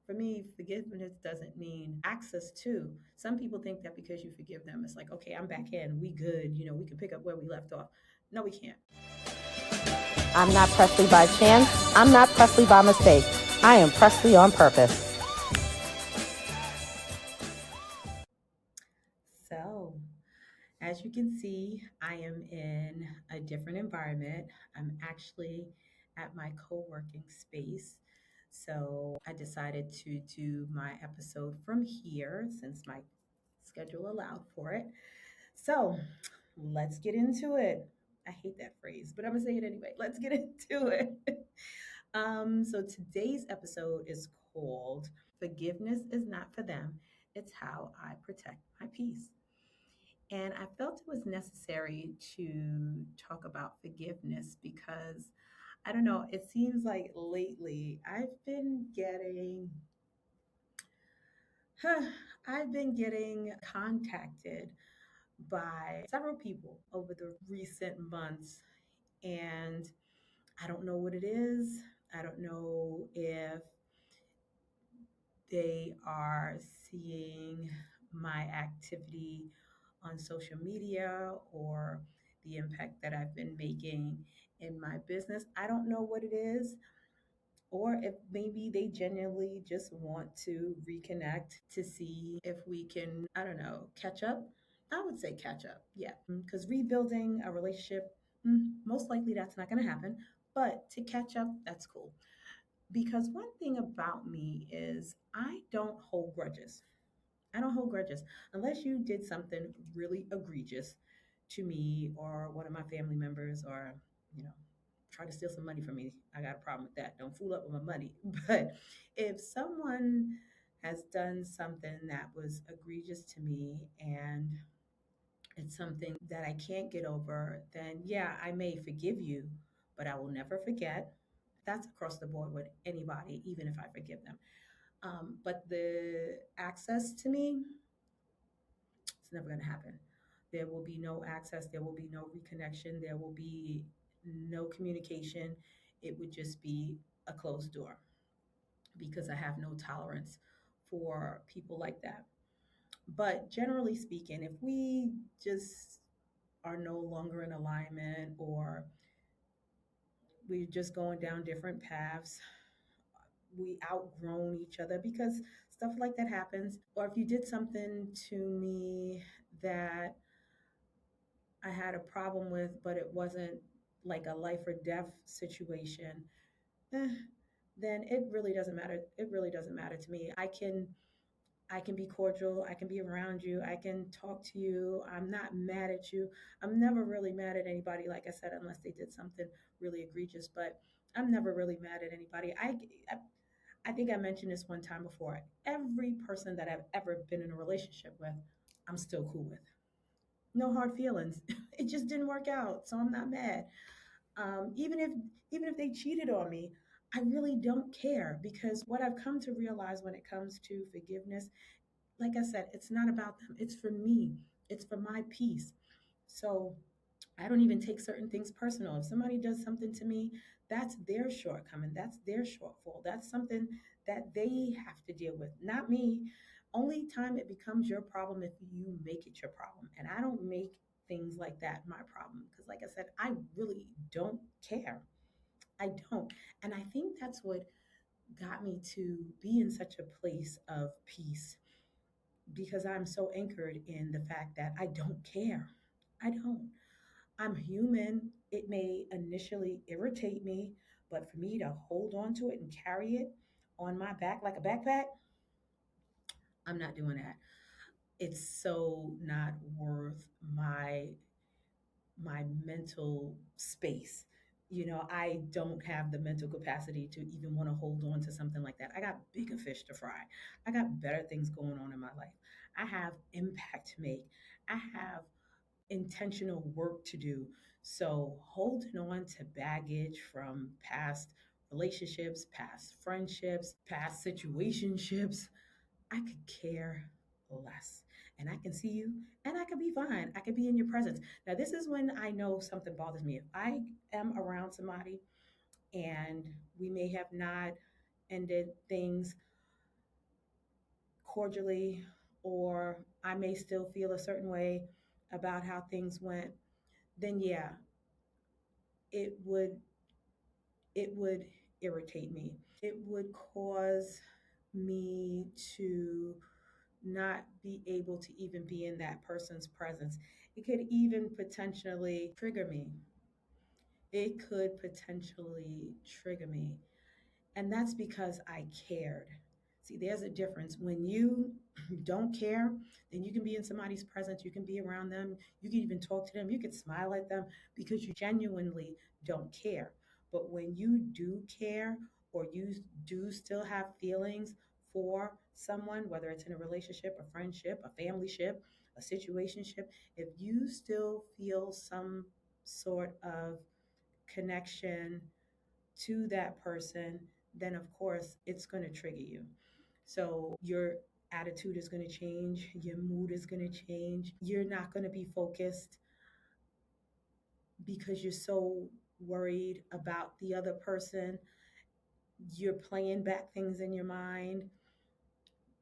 For me, forgiveness doesn't mean access to. Some people think that because you forgive them, it's like, okay, I'm back in, we good, we can pick up where we left off. No, we can't. I'm not Pressley by chance. I'm not Pressley by mistake. I am Pressley on purpose. So, as you can see, I am in a different environment. I'm actually at my co working space. So, I decided to do my episode from here since my schedule allowed for it. So, let's get into it. I hate that phrase, but I'm going to say it anyway. Let's get into it. So, today's episode is called Forgiveness is Not for Them, It's How I Protect My Peace. And I felt it was necessary to talk about forgiveness because I don't know, it seems like lately I've been getting contacted by several people over the recent months, and I don't know what it is. I don't know if they are seeing my activity on social media or the impact that I've been making in my business. I don't know what it is, or if maybe they genuinely just want to reconnect to see if we can, I don't know, catch up. I would say catch up, yeah. Because rebuilding a relationship, most likely that's not going to happen. But to catch up, that's cool. Because one thing about me is I don't hold grudges. I don't hold grudges unless you did something really egregious to me or one of my family members or, you know, try to steal some money from me. I got a problem with that. Don't fool up with my money. But if someone has done something that was egregious to me and it's something that I can't get over, then yeah, I may forgive you, but I will never forget. That's across the board with anybody, even if I forgive them. But the access to me, it's never going to happen. There will be no access, there will be no reconnection, there will be no communication. It would just be a closed door because I have no tolerance for people like that. But generally speaking, if we just are no longer in alignment or we're just going down different paths, we outgrown each other because stuff like that happens. Or if you did something to me that I had a problem with, but it wasn't like a life or death situation, eh, then it really doesn't matter. It really doesn't matter to me. I can be cordial. I can be around you. I can talk to you. I'm not mad at you. I'm never really mad at anybody, like I said, unless they did something really egregious. But I'm never really mad at anybody. I think I mentioned this one time before. Every person that I've ever been in a relationship with, I'm still cool with. No hard feelings. It just didn't work out, so I'm not mad. Even if they cheated on me, I really don't care because what I've come to realize when it comes to forgiveness, like I said, it's not about them. It's for me. It's for my peace. So I don't even take certain things personal. If somebody does something to me, that's their shortcoming. That's their shortfall. That's something that they have to deal with, not me. Only time it becomes your problem if you make it your problem. And I don't make things like that my problem because, like I said, I really don't care. I don't. And I think that's what got me to be in such a place of peace because I'm so anchored in the fact that I don't care. I don't. I'm human. It may initially irritate me, but for me to hold on to it and carry it on my back like a backpack, I'm not doing that. It's so not worth my mental space. I don't have the mental capacity to even want to hold on to something like that. I got bigger fish to fry. I got better things going on in my life. I have impact to make. I have intentional work to do. So holding on to baggage from past relationships, past friendships, past situationships, I could care less. And I can see you and I could be fine. I could be in your presence. Now, this is when I know something bothers me. If I am around somebody and we may have not ended things cordially, or I may still feel a certain way about how things went, then yeah, it would it would irritate me. It would cause me to not be able to even be in that person's presence. It could even potentially trigger me. It could potentially trigger me. And that's because I cared. See, there's a difference. When you don't care, then you can be in somebody's presence, you can be around them, you can even talk to them, you can smile at them because you genuinely don't care. But when you do care, or you do still have feelings for someone, whether it's in a relationship, a friendship, a family ship, a situationship, if you still feel some sort of connection to that person, then of course it's going to trigger you. So your attitude is going to change, your mood is going to change. You're not going to be focused because you're so worried about the other person. You're playing back things in your mind.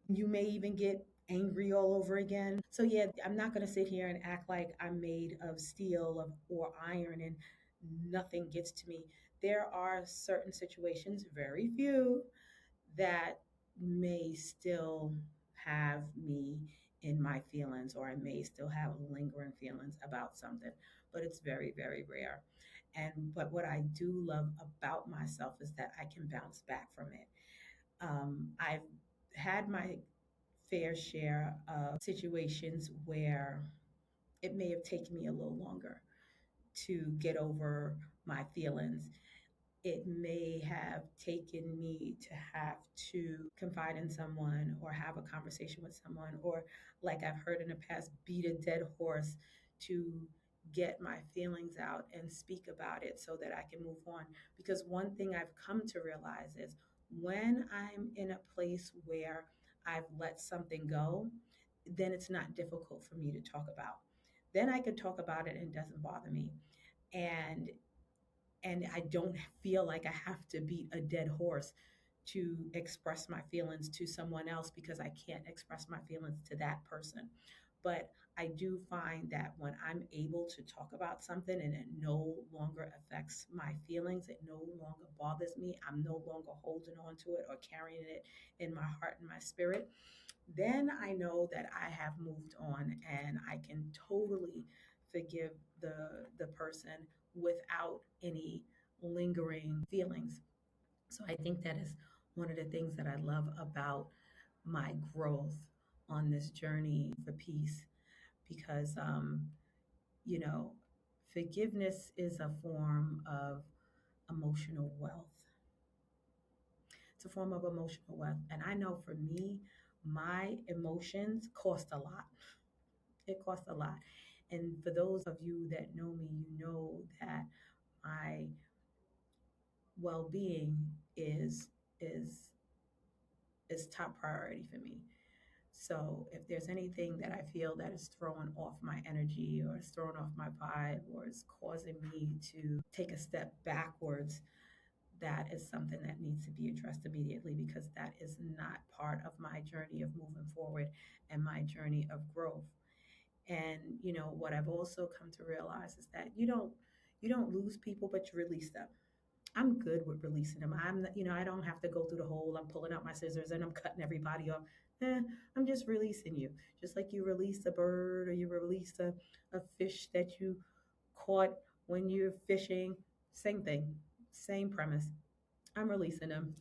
You may even get angry all over again. So yeah, I'm not going to sit here and act like I'm made of steel or iron and nothing gets to me. There are certain situations, very few, that may still have me in my feelings, or I may still have lingering feelings about something, but it's very, very rare. But what I do love about myself is that I can bounce back from it. I've had my fair share of situations where it may have taken me a little longer to get over my feelings. It may have taken me to have to confide in someone or have a conversation with someone, or like I've heard in the past, beat a dead horse to get my feelings out and speak about it so that I can move on. Because one thing I've come to realize is when I'm in a place where I've let something go, then it's not difficult for me to talk about. Then I can talk about it and it doesn't bother me. And I don't feel like I have to beat a dead horse to express my feelings to someone else because I can't express my feelings to that person. But I do find that when I'm able to talk about something and it no longer affects my feelings, it no longer bothers me, I'm no longer holding on to it or carrying it in my heart and my spirit, then I know that I have moved on and I can totally forgive the person without any lingering feelings. So I think that is one of the things that I love about my growth on this journey for peace, because you know, forgiveness is a form of emotional wealth. It's a form of emotional wealth. And I know for me, my emotions cost a lot. It costs a lot. And for those of you that know me, you know that my well-being is is top priority for me. So if there's anything that I feel that is throwing off my energy or is throwing off my vibe or is causing me to take a step backwards, that is something that needs to be addressed immediately, because that is not part of my journey of moving forward and my journey of growth. And what I've also come to realize is that you don't lose people, but you release them. I'm good with releasing them. I don't have to go through the whole, I'm pulling out my scissors and I'm cutting everybody off. I'm just releasing you. Just like you release a bird, or you release a fish that you caught when you're fishing. Same thing, same premise. I'm releasing them,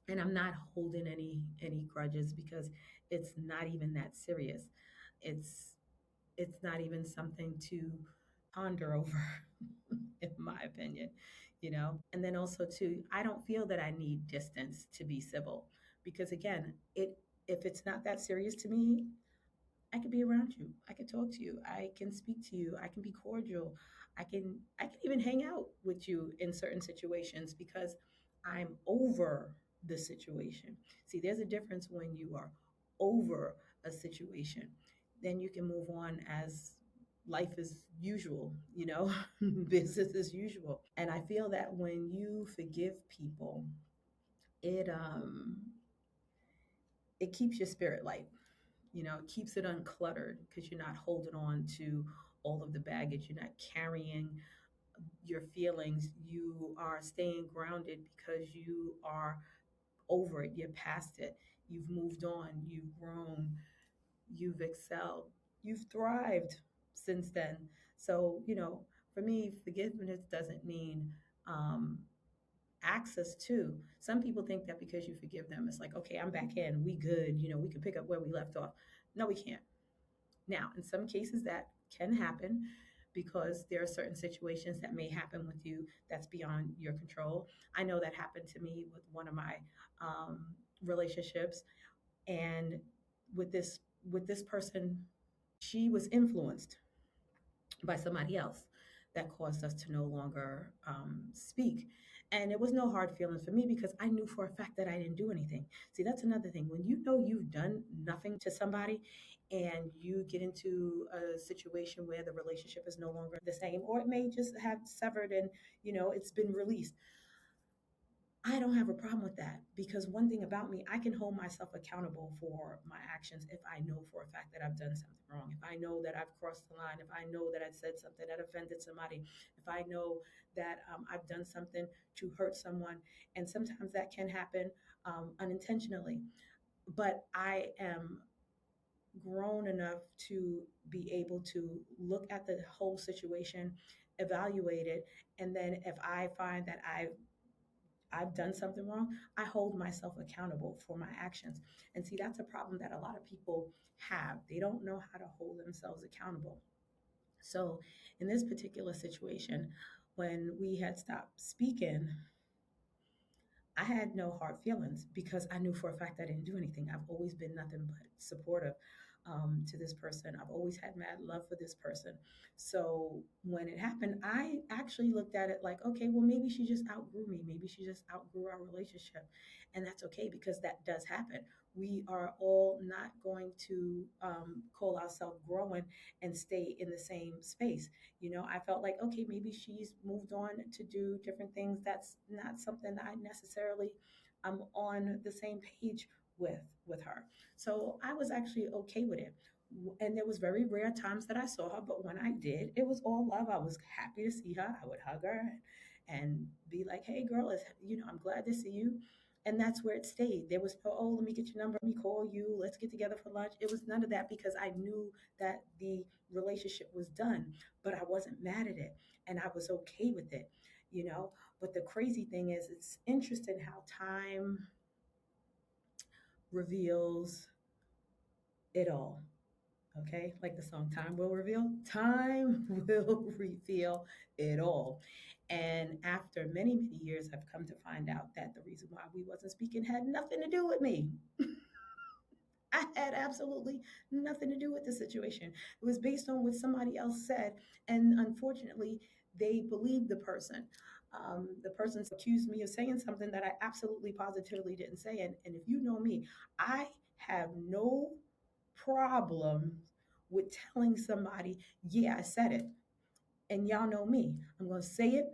and I'm not holding any grudges, because it's not even that serious. It's it's not even something to ponder over, in my opinion, And then also too, I don't feel that I need distance to be civil, because again, if it's not that serious to me, I can be around you. I can talk to you. I can speak to you. I can be cordial. I can even hang out with you in certain situations because I'm over the situation. See, there's a difference when you are over a situation. Then you can move on as life is usual, business as usual. And I feel that when you forgive people, it it keeps your spirit light. It keeps it uncluttered because you're not holding on to all of the baggage. You're not carrying your feelings. You are staying grounded because you are over it. You're past it. You've moved on. You've grown. You've excelled. You've thrived since then. So, for me, forgiveness doesn't mean um, access to. Some people think that because you forgive them, it's like, okay, I'm back in. We good. We can pick up where we left off. No, we can't. Now, in some cases, that can happen because there are certain situations that may happen with you that's beyond your control. I know that happened to me with one of my um, relationships, and with this person, she was influenced by somebody else that caused us to no longer speak. And it was no hard feelings for me because I knew for a fact that I didn't do anything. See, that's another thing. When you know you've done nothing to somebody and you get into a situation where the relationship is no longer the same, or it may just have severed and, it's been released. I don't have a problem with that because one thing about me, I can hold myself accountable for my actions if I know for a fact that I've done something wrong. If I know that I've crossed the line, if I know that I said something that offended somebody, if I know that I've done something to hurt someone, and sometimes that can happen unintentionally. But I am grown enough to be able to look at the whole situation, evaluate it, and then if I find that I've done something wrong, I hold myself accountable for my actions. And see, that's a problem that a lot of people have. They don't know how to hold themselves accountable. So, in this particular situation, when we had stopped speaking, I had no hard feelings because I knew for a fact I didn't do anything. I've always been nothing but supportive to this person. I've always had mad love for this person. So when it happened, I actually looked at it like, okay, well, maybe she just outgrew me. Maybe she just outgrew our relationship. And that's okay because that does happen. We are all not going to call ourselves growing and stay in the same space. I felt like, okay, maybe she's moved on to do different things. That's not something that I necessarily am on the same page with her. So I was actually okay with it. And there was very rare times that I saw her, but when I did, it was all love. I was happy to see her. I would hug her and be like, "Hey, girl, I'm glad to see you." And that's where it stayed. There was no, "Oh, let me get your number, let me call you, let's get together for lunch." It was none of that because I knew that the relationship was done, but I wasn't mad at it and I was okay with it, you know. But the crazy thing is, it's interesting how time reveals it all. Okay, like the song Time Will Reveal. Time will reveal it all. And after many, many years, I've come to find out that the reason why we wasn't speaking had nothing to do with me. I had absolutely nothing to do with the situation. It was based on what somebody else said. And unfortunately, they believed the person. The person accused me of saying something that I absolutely positively didn't say. And if you know me, I have no problem with telling somebody, yeah, I said it. And y'all know me. I'm going to say it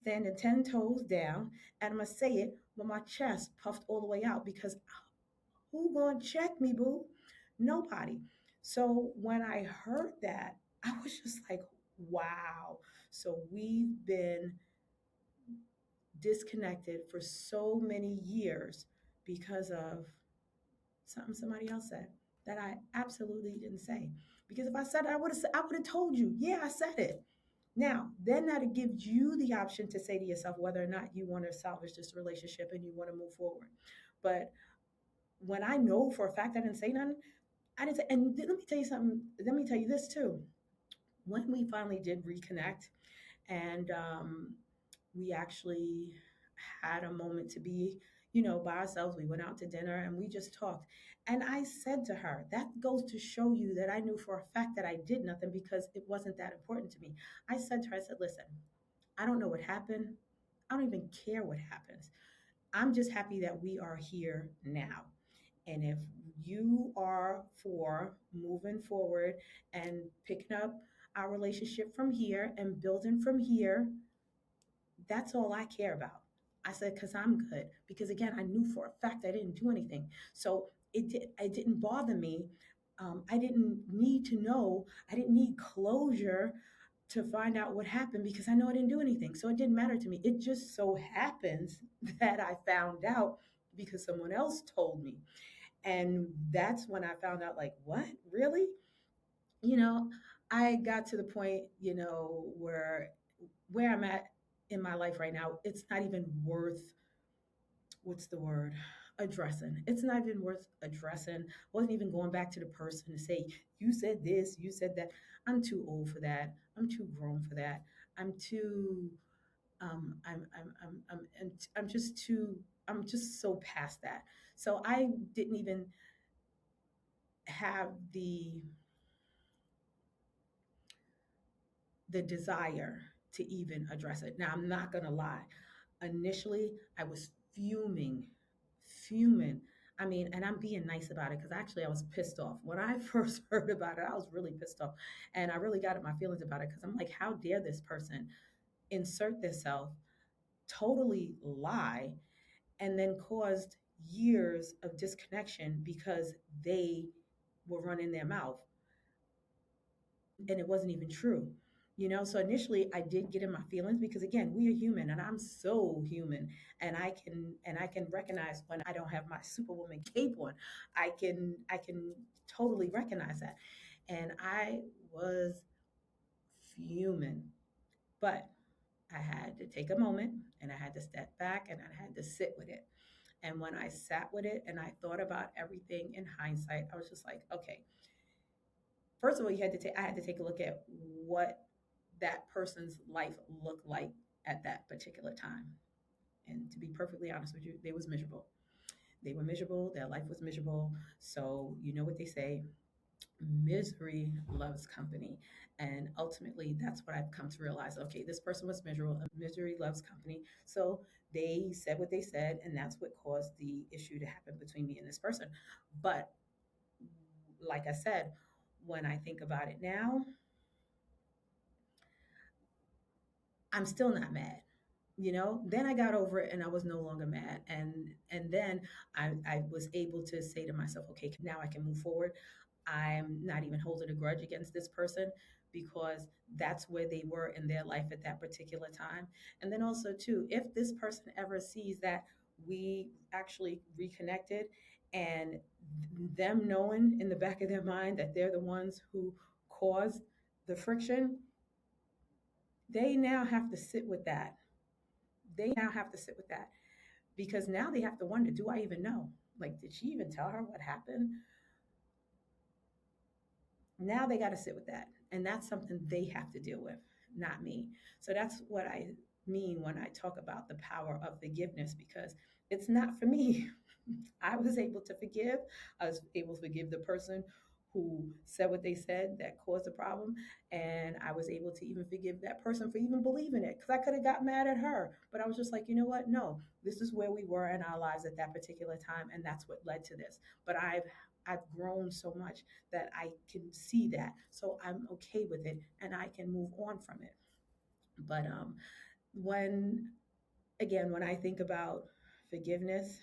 standing 10 toes down, and I'm going to say it with my chest puffed all the way out because who going to check me, boo? Nobody. So when I heard that, I was just like, wow. So we've been disconnected for so many years because of something somebody else said that I absolutely didn't say. Because if I said it, I would have told you, yeah, I said it. Now, then that gives you the option to say to yourself whether or not you want to salvage this relationship and you want to move forward. But when I know for a fact I didn't say nothing, I didn't say. And let me tell you something. Let me tell you this too. When we finally did reconnect, and we actually had a moment to be, by ourselves. We went out to dinner and we just talked. And I said to her, that goes to show you that I knew for a fact that I did nothing because it wasn't that important to me. I said to her, I said, listen, I don't know what happened. I don't even care what happens. I'm just happy that we are here now. And if you are for moving forward and picking up our relationship from here and building from here, that's all I care about. I said, because I'm good. Because again, I knew for a fact I didn't do anything. So it didn't bother me I didn't need to know, I didn't need closure to find out what happened because I know I didn't do anything. So it didn't matter to me. It just so happens that I found out because someone else told me. And that's when I found out, like, what? Really? You know, I got to the point, where I'm at in my life right now, it's not even worth, what's the word, addressing. It's not even worth addressing. Wasn't even going back to the person to say, you said this, you said that. I'm too old for that. I'm too grown for that. I'm too I'm just too, I'm just so past that. So I didn't even have the desire to even address it. Now, I'm not going to lie. Initially, I was fuming, fuming. I mean, and I'm being nice about it because actually I was pissed off. When I first heard about it, I was really pissed off. And I really got in my feelings about it because I'm like, how dare this person insert themselves, totally lie, and then caused years of disconnection because they were running their mouth and it wasn't even true. So initially I did get in my feelings because again, we are human and I'm so human, and I can recognize when I don't have my superwoman cape on. I can totally recognize that. And I was fuming, but I had to take a moment and I had to step back and I had to sit with it. And when I sat with it and I thought about everything in hindsight, I was just like, okay, first of all, I had to take a look at what that person's life looked like at that particular time. And to be perfectly honest with you, they was miserable. They were miserable. Their life was miserable. So you know what they say, misery loves company. And ultimately, that's what I've come to realize. Okay, this person was miserable, and misery loves company. So they said what they said, and that's what caused the issue to happen between me and this person. But like I said, when I think about it now, I'm still not mad. Then I got over it and I was no longer mad. And then I was able to say to myself, okay, now I can move forward. I'm not even holding a grudge against this person because that's where they were in their life at that particular time. And then also too, if this person ever sees that we actually reconnected, and them knowing in the back of their mind that they're the ones who caused the friction, they now have to sit with that. They now have to sit with that because now they have to wonder, do I even know? Like, did she even tell her what happened? Now they got to sit with that. And that's something they have to deal with, not me. So that's what I mean when I talk about the power of forgiveness, because it's not for me. I was able to forgive. I was able to forgive the person who said what they said that caused the problem. And I was able to even forgive that person for even believing it, because I could have got mad at her. But I was just like, you know what? No, this is where we were in our lives at that particular time. And that's what led to this. But I've grown so much that I can see that. So I'm okay with it and I can move on from it. But when when I think about forgiveness,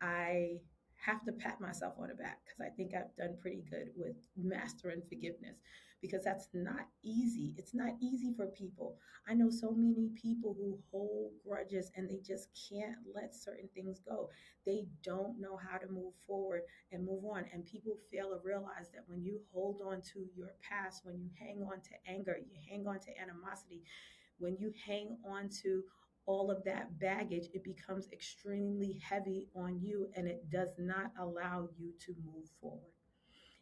I have to pat myself on the back because I think I've done pretty good with mastering forgiveness, because that's not easy. It's not easy for people. I know so many people who hold grudges and they just can't let certain things go. They don't know how to move forward and move on. And people fail to realize that when you hold on to your past, when you hang on to anger, you hang on to animosity, when you hang on to all of that baggage, it becomes extremely heavy on you and it does not allow you to move forward.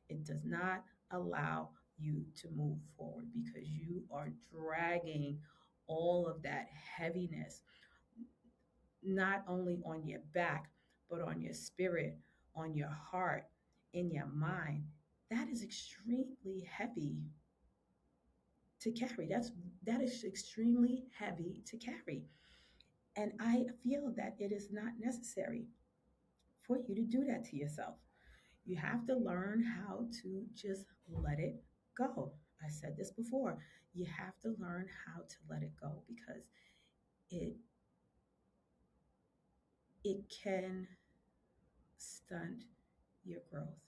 It does not allow you to move forward because you are dragging all of that heaviness, not only on your back, but on your spirit, on your heart, in your mind. That is extremely heavy to carry. That is extremely heavy to carry. And I feel that it is not necessary for you to do that to yourself. You have to learn how to just let it go. I said this before. You have to learn how to let it go because it it can stunt your growth.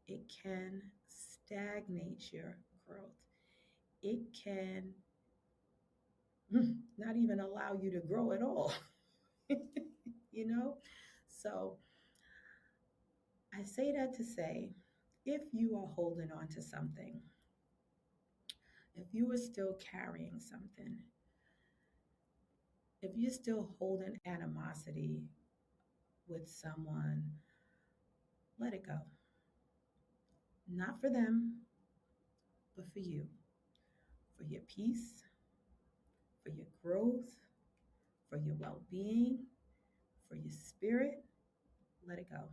It can stagnate your growth. It can not even allow you to grow at all. you know? So I say that to say if you are holding on to something, if you are still carrying something, if you're still holding animosity with someone, let it go. Not for them, but for you, for your peace, for your growth, for your well being, for your spirit. Let it go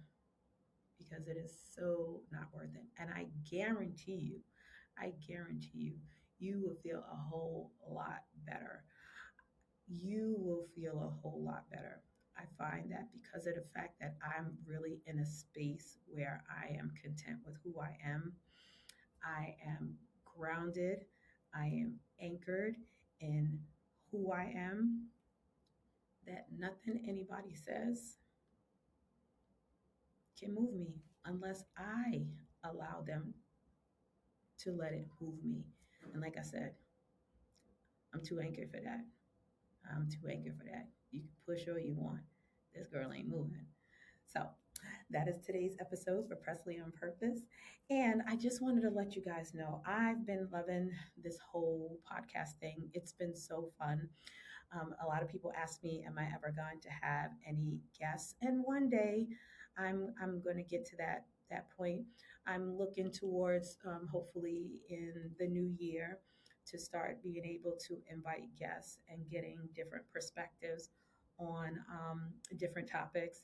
because it is so not worth it. And I guarantee you, you will feel a whole lot better. You will feel a whole lot better. I find that because of the fact that I'm really in a space where I am content with who I am grounded, I am anchored in who I am, that nothing anybody says can move me unless I allow them to let it move me. And like I said, I'm too anchored for that. I'm too anchored for that. You can push all you want. This girl ain't moving. So that is today's episode for Pressley on Purpose. And I just wanted to let you guys know I've been loving this whole podcast thing. It's been so fun. A lot of people ask me, "Am I ever going to have any guests?" And one day, I'm going to get to that point. I'm looking towards hopefully in the new year to start being able to invite guests and getting different perspectives on different topics.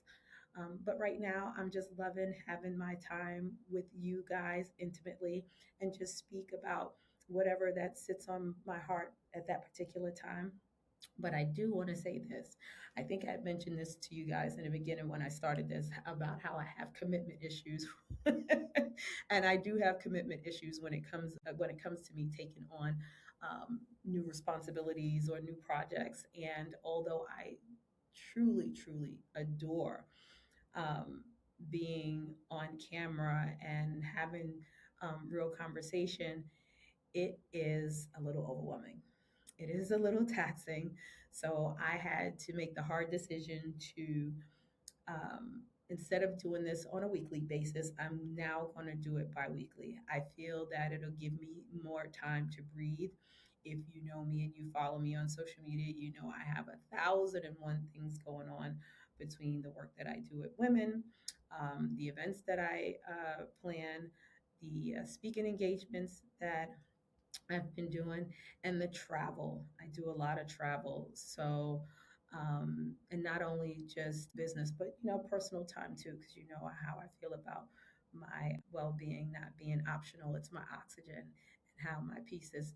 But right now, I'm just loving having my time with you guys intimately and just speak about whatever that sits on my heart at that particular time. But I do want to say this. I think I mentioned this to you guys in the beginning when I started this about how I have commitment issues. And I do have commitment issues when it comes to me taking on new responsibilities or new projects. And although I truly adore um, being on camera and having real conversation, it is a little overwhelming. It is a little taxing. So I had to make the hard decision to, instead of doing this on a weekly basis, I'm now going to do it bi-weekly. I feel that it'll give me more time to breathe. If you know me and you follow me on social media, you know I have 1,001 things going on between the work that I do with women, the events that I plan, the speaking engagements that I've been doing, and the travel. I do a lot of travel. So, and not only just business, but personal time too, because you know how I feel about my well-being not being optional. It's my oxygen, and how my peace is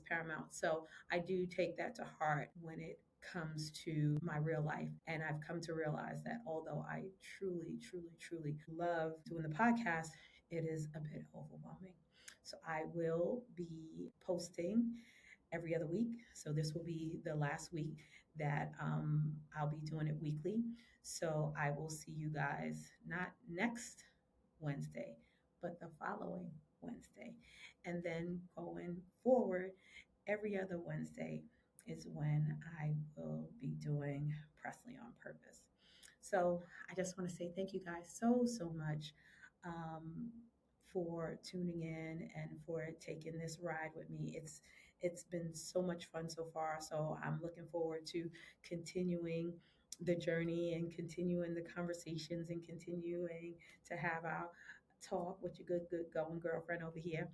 paramount. So I do take that to heart when it comes to my real life. And I've come to realize that although I truly love doing the podcast, it is a bit overwhelming. So I will be posting every other week. So this will be the last week that I'll be doing it weekly. So I will see you guys not next Wednesday, but the following Wednesday. And then going forward, every other Wednesday is when I will be doing Pressley on Purpose. So I just want to say thank you guys so much um, for tuning in and for taking this ride with me. It's been so much fun so far. So I'm looking forward to continuing the journey and continuing the conversations and continuing to have our talk with your good going girlfriend over here.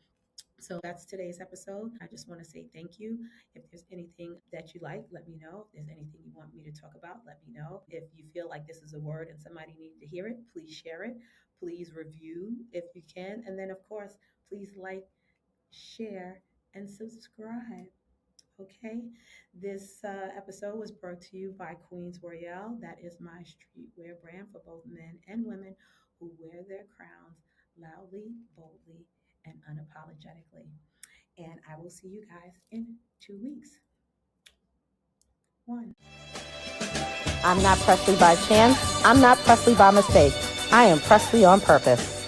So that's today's episode. I just want to say thank you. If there's anything that you like, let me know. If there's anything you want me to talk about, let me know. If you feel like this is a word and somebody needs to hear it, please share it. Please review if you can. And then, of course, please like, share, and subscribe. Okay. This episode was brought to you by Queens Royale. That is my streetwear brand for both men and women who wear their crowns loudly, boldly, and unapologetically. And I will see you guys in 2 weeks. One. I'm not Pressley by chance. I'm not Pressley by mistake. I am Pressley on purpose.